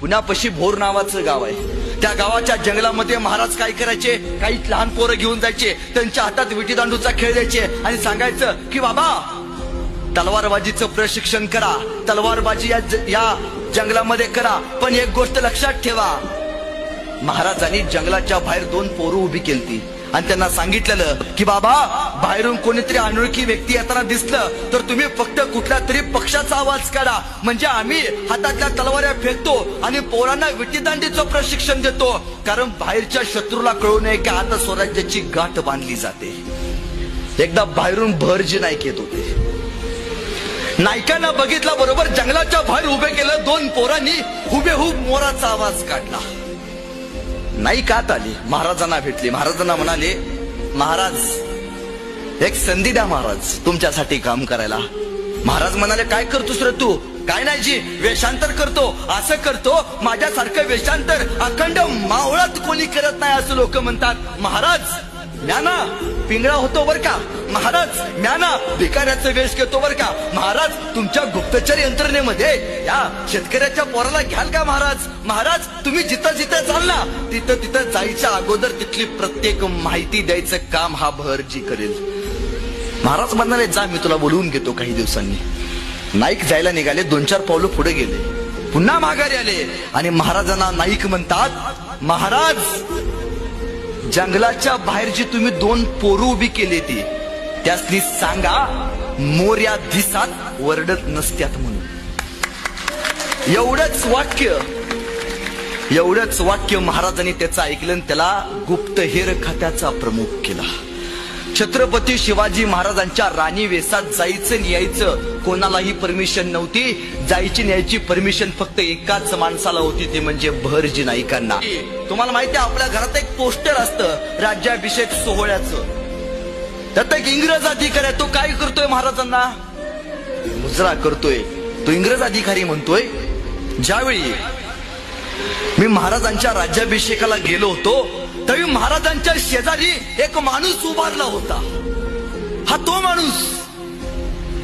पुण्यापाशी भोर नावाचं गाव आहे। त्या गावाच्या जंगलामध्ये महाराज काय करायचे, काही लहान पोरं घेऊन जायचे, त्यांच्या हातात विटी दांडूचा खेळ द्यायचे आणि सांगायचं की बाबा तलवारबाजीचं प्रशिक्षण करा, तलवारबाजी या जंगलामध्ये करा, पण एक गोष्ट लक्षात ठेवा। महाराजांनी जंगलाच्या बाहेर 2 पोरं उभी केलती आणि त्यांना सांगितलेलं की बाबा बाहेरून कोणीतरी अनोळखी व्यक्ती येताना दिसलं तर तुम्ही फक्त कुठल्या तरी पक्षाचा आवाज काढा, म्हणजे आम्ही हातातल्या तलवाऱ्या फेकतो आणि पोरांना विटीदांडीचं प्रशिक्षण देतो, कारण बाहेरच्या शत्रूला कळू नये की आता स्वराज्याची गाठ बांधली जाते। एकदा बाहेरून भरजी नाईक येत होते। नायकांना बघितला बरोबर जंगलाच्या बाहेर उभे केलं 2 पोरांनी हुबेहूब मोराचा आवाज काढला। नाईक आत आली, महाराजांना भेटली, महाराजांना म्हणाले महाराज एक संधी द्या महाराज तुमच्यासाठी काम करायला। महाराज म्हणाले काय करतोस रे तू? काय नाही जी, वेषांतर करतो, असं करतो, माझ्यासारखं वेषांतर अखंड मावळात कोणी करत नाही असं लोक म्हणतात। महाराज म्याना पिंगळा होतो बर का, महाराज म्याना भिकाऱ्याचं वेश घेतो बर का, महाराज तुमच्या गुप्तचर यंत्रणेमध्ये या शेतकऱ्याच्या पोराला घ्याल का महाराज? महाराज तुम्ही जिथं जिथं चाल ना तिथं तिथं जायच्या अगोदर तिथली प्रत्येक माहिती द्यायचं काम हा भरजी करेल। महाराज म्हणाले जा मी तुला बोलवून घेतो काही दिवसांनी। नाईक जायला निघाले, 2-4 पावलं पुढे गेले, पुन्हा माघारी आले आणि महाराजांना नाईक म्हणतात महाराज जंगलाच्या बाहेर जी तुम्ही 2 पोरं उभी केली ती त्यासनी सांगा मोर्या दिसात वरडत नसत्यात म्हणून। एवढंच वाक्य महाराजांनी त्याचं ऐकलं आणि त्याला गुप्तहेर खात्याचा प्रमुख केला। छत्रपती शिवाजी महाराजांच्या राणी वेसात जायचं न्यायचं कोणालाही परमिशन नव्हती, जायची न्यायची परमिशन फक्त एकाच माणसाला होती, ते म्हणजे भरजी नाईकांना। तुम्हाला माहिती आहे आपल्या घरात एक पोस्टर असतं राज्याभिषेक सोहळ्याचं, त्यात एक इंग्रज अधिकारी आहे, तो काय करतोय महाराजांना मुजरा करतोय। तो इंग्रज अधिकारी म्हणतोय ज्यावेळी मी महाराजांच्या राज्याभिषेकाला गेलो होतो तरी महाराजांच्या शेजारी एक माणूस उभारला होता, हा तो माणूस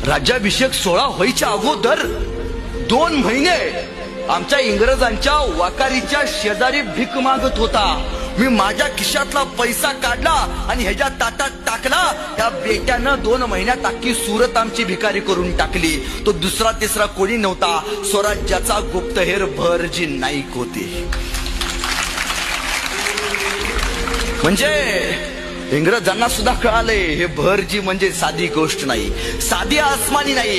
राज्याभिषेक सोहळा व्हायच्या अगोदर 2 महिने आमच्या इंग्रजांच्या वाकारीच्या शेजारी भीक मागत होता। मी माझ्या खिशातला पैसा काढला आणि ह्याच्या ताटात टाकला, त्या बेट्यानं 2 महिन्यात अख्खी सुरत आमची भिकारी करून टाकली। तो दुसरा तिसरा कोणी नव्हता, स्वराज्याचा गुप्तहेर भरजी नाईक होते। म्हणजे इंग्रजांना सुद्धा कळाले हे भरजी म्हणजे साधी गोष्ट नाही, साधी आसमानी नाही।